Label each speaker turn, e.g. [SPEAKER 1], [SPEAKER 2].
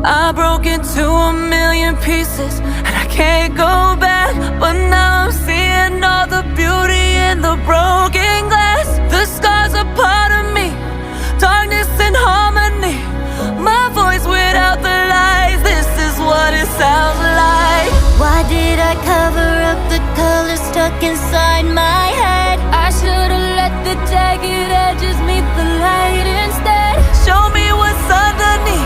[SPEAKER 1] I broke into a million pieces and I can't go back. But now I'm seeing all the beauty in the broken glass. The scars are part of me, darkness and harmony. My voice without the lies, this is what it sounds like.
[SPEAKER 2] Why did I cover up the color stuck inside my head? I should've let the jagged edges meet the light instead.
[SPEAKER 1] Show me what's underneath.